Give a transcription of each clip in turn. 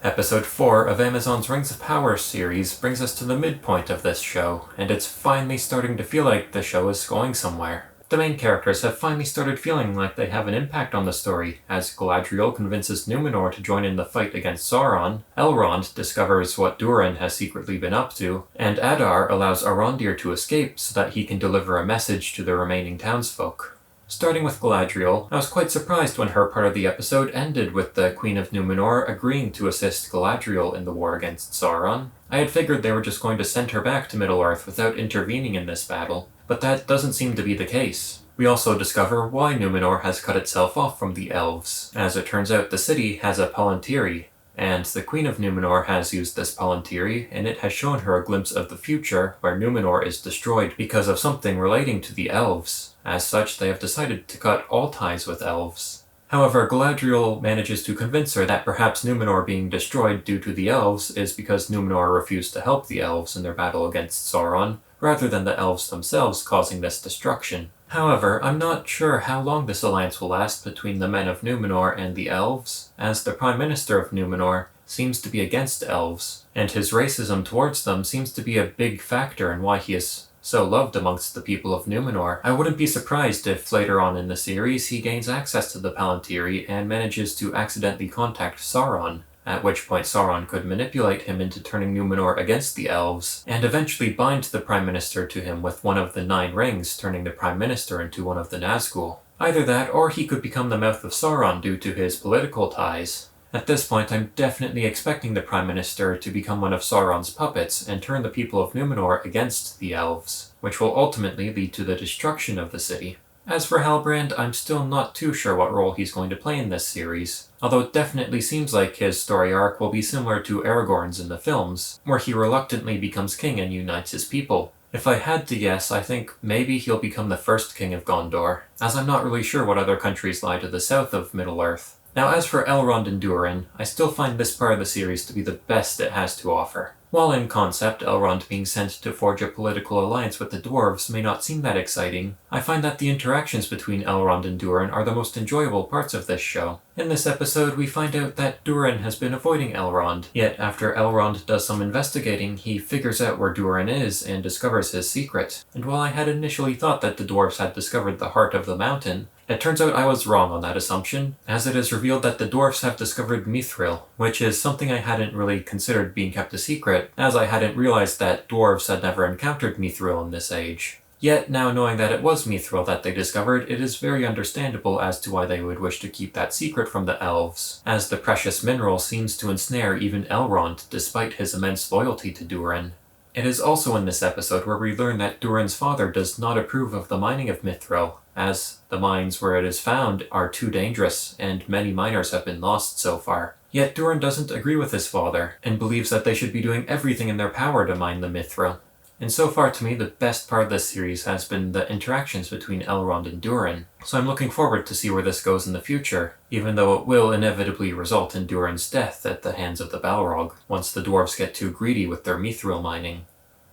Episode 4 of Amazon's Rings of Power series brings us to the midpoint of this show, and it's finally starting to feel like the show is going somewhere. The main characters have finally started feeling like they have an impact on the story, as Galadriel convinces Numenor to join in the fight against Sauron, Elrond discovers what Durin has secretly been up to, and Adar allows Arondir to escape so that he can deliver a message to the remaining townsfolk. Starting with Galadriel, I was quite surprised when her part of the episode ended with the Queen of Numenor agreeing to assist Galadriel in the war against Sauron. I had figured they were just going to send her back to Middle-earth without intervening in this battle, but that doesn't seem to be the case. We also discover why Numenor has cut itself off from the elves. As it turns out, the city has a Palantiri, and the Queen of Numenor has used this Palantiri, and it has shown her a glimpse of the future where Numenor is destroyed because of something relating to the elves. As such, they have decided to cut all ties with elves. However, Galadriel manages to convince her that perhaps Numenor being destroyed due to the elves is because Numenor refused to help the elves in their battle against Sauron, rather than the elves themselves causing this destruction. However, I'm not sure how long this alliance will last between the men of Numenor and the elves, as the Prime Minister of Numenor seems to be against elves, and his racism towards them seems to be a big factor in why he is so loved amongst the people of Numenor. I wouldn't be surprised if later on in the series he gains access to the Palantiri and manages to accidentally contact Sauron, at which point Sauron could manipulate him into turning Numenor against the elves, and eventually bind the Prime Minister to him with one of the 9 rings, turning the Prime Minister into one of the Nazgul. Either that, or he could become the mouth of Sauron due to his political ties. At this point, I'm definitely expecting the Prime Minister to become one of Sauron's puppets and turn the people of Numenor against the elves, which will ultimately lead to the destruction of the city. As for Halbrand, I'm still not too sure what role he's going to play in this series, although it definitely seems like his story arc will be similar to Aragorn's in the films, where he reluctantly becomes king and unites his people. If I had to guess, I think maybe he'll become the first king of Gondor, as I'm not really sure what other countries lie to the south of Middle-earth. Now as for Elrond and Durin, I still find this part of the series to be the best it has to offer. While in concept, Elrond being sent to forge a political alliance with the dwarves may not seem that exciting, I find that the interactions between Elrond and Durin are the most enjoyable parts of this show. In this episode, we find out that Durin has been avoiding Elrond, yet after Elrond does some investigating, he figures out where Durin is and discovers his secret. And while I had initially thought that the dwarves had discovered the heart of the mountain, it turns out I was wrong on that assumption, as it is revealed that the dwarfs have discovered Mithril, which is something I hadn't really considered being kept a secret, as I hadn't realized that dwarves had never encountered Mithril in this age. Yet, now knowing that it was Mithril that they discovered, it is very understandable as to why they would wish to keep that secret from the elves, as the precious mineral seems to ensnare even Elrond, despite his immense loyalty to Durin. It is also in this episode where we learn that Durin's father does not approve of the mining of Mithril, as the mines where it is found are too dangerous, and many miners have been lost so far. Yet Durin doesn't agree with his father, and believes that they should be doing everything in their power to mine the Mithril. And so far to me, the best part of this series has been the interactions between Elrond and Durin, so I'm looking forward to see where this goes in the future, even though it will inevitably result in Durin's death at the hands of the Balrog, once the dwarves get too greedy with their Mithril mining.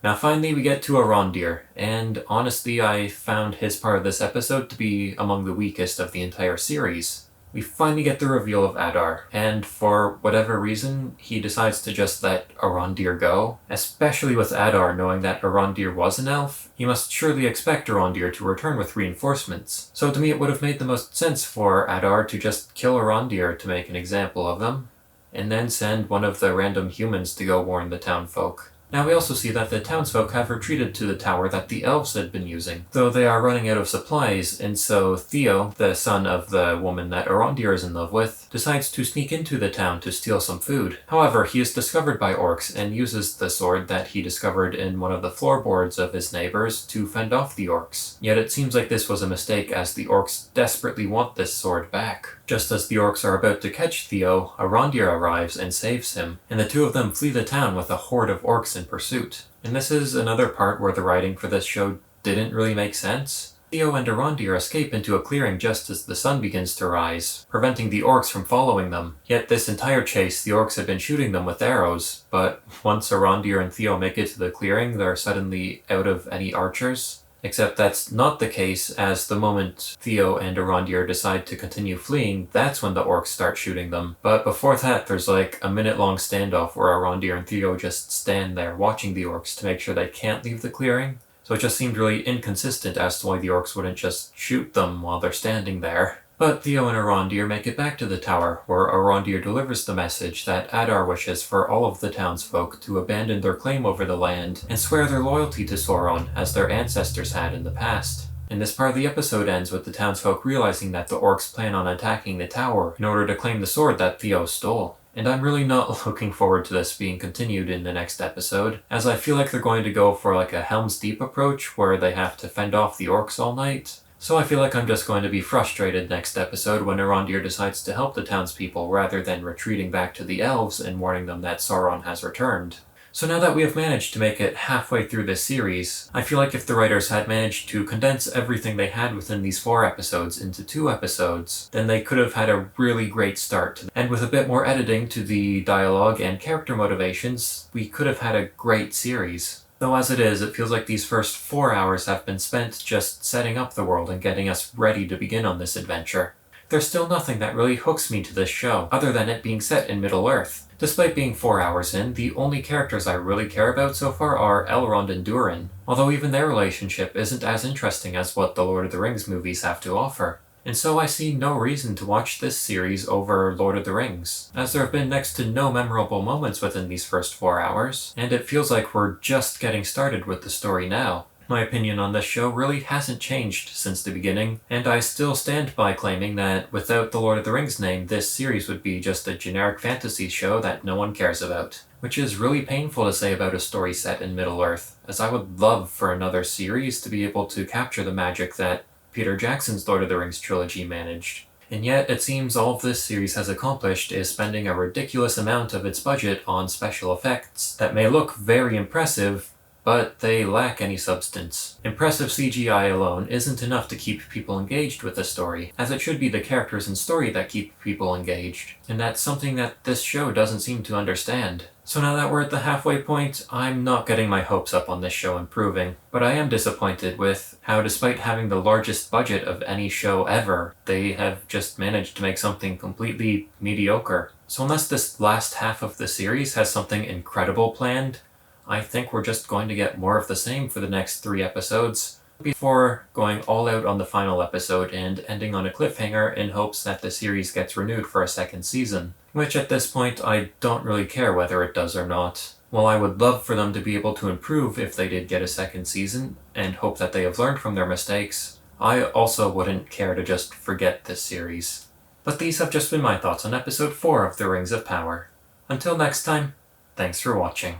Now finally we get to Arondir, and honestly I found his part of this episode to be among the weakest of the entire series. We finally get the reveal of Adar, and for whatever reason, he decides to just let Arondir go. Especially with Adar knowing that Arondir was an elf, he must surely expect Arondir to return with reinforcements. So to me it would have made the most sense for Adar to just kill Arondir to make an example of him, and then send one of the random humans to go warn the townfolk. Now we also see that the townsfolk have retreated to the tower that the elves had been using, though they are running out of supplies, and so Theo, the son of the woman that Arondir is in love with, decides to sneak into the town to steal some food. However, he is discovered by orcs and uses the sword that he discovered in one of the floorboards of his neighbors to fend off the orcs. Yet it seems like this was a mistake, as the orcs desperately want this sword back. Just as the orcs are about to catch Theo, Arondir arrives and saves him, and the two of them flee the town with a horde of orcs in pursuit. And this is another part where the writing for this show didn't really make sense. Theo and Arondir escape into a clearing just as the sun begins to rise, preventing the orcs from following them. Yet this entire chase, the orcs have been shooting them with arrows, but once Arondir and Theo make it to the clearing, they're suddenly out of any archers. Except that's not the case, as the moment Theo and Arondir decide to continue fleeing, that's when the orcs start shooting them. But before that, there's like a minute-long standoff where Arondir and Theo just stand there watching the orcs to make sure they can't leave the clearing. So it just seemed really inconsistent as to why the orcs wouldn't just shoot them while they're standing there. But Theo and Arondir make it back to the tower, where Arondir delivers the message that Adar wishes for all of the townsfolk to abandon their claim over the land and swear their loyalty to Sauron as their ancestors had in the past. And this part of the episode ends with the townsfolk realizing that the orcs plan on attacking the tower in order to claim the sword that Theo stole. And I'm really not looking forward to this being continued in the next episode, as I feel like they're going to go for like a Helm's Deep approach where they have to fend off the orcs all night. So I feel like I'm just going to be frustrated next episode when Arondir decides to help the townspeople rather than retreating back to the elves and warning them that Sauron has returned. So now that we have managed to make it halfway through this series, I feel like if the writers had managed to condense everything they had within these 4 episodes into 2 episodes, then they could have had a really great start. And with a bit more editing to the dialogue and character motivations, we could have had a great series. Though as it is, it feels like these first 4 hours have been spent just setting up the world and getting us ready to begin on this adventure. There's still nothing that really hooks me to this show, other than it being set in Middle-earth. Despite being 4 hours in, the only characters I really care about so far are Elrond and Durin, although even their relationship isn't as interesting as what the Lord of the Rings movies have to offer. And so I see no reason to watch this series over Lord of the Rings, as there have been next to no memorable moments within these first 4 hours, and it feels like we're just getting started with the story now. My opinion on this show really hasn't changed since the beginning, and I still stand by claiming that without the Lord of the Rings name, this series would be just a generic fantasy show that no one cares about. Which is really painful to say about a story set in Middle-earth, as I would love for another series to be able to capture the magic that Peter Jackson's Lord of the Rings trilogy managed. And yet, it seems all of this series has accomplished is spending a ridiculous amount of its budget on special effects that may look very impressive, but they lack any substance. Impressive CGI alone isn't enough to keep people engaged with the story, as it should be the characters and story that keep people engaged, and that's something that this show doesn't seem to understand. So now that we're at the halfway point, I'm not getting my hopes up on this show improving, but I am disappointed with how, despite having the largest budget of any show ever, they have just managed to make something completely mediocre. So unless this last half of the series has something incredible planned, I think we're just going to get more of the same for the next 3 episodes, before going all out on the final episode and ending on a cliffhanger in hopes that the series gets renewed for a second season. Which at this point I don't really care whether it does or not. While I would love for them to be able to improve if they did get a second season, and hope that they have learned from their mistakes, I also wouldn't care to just forget this series. But these have just been my thoughts on episode 4 of The Rings of Power. Until next time, thanks for watching.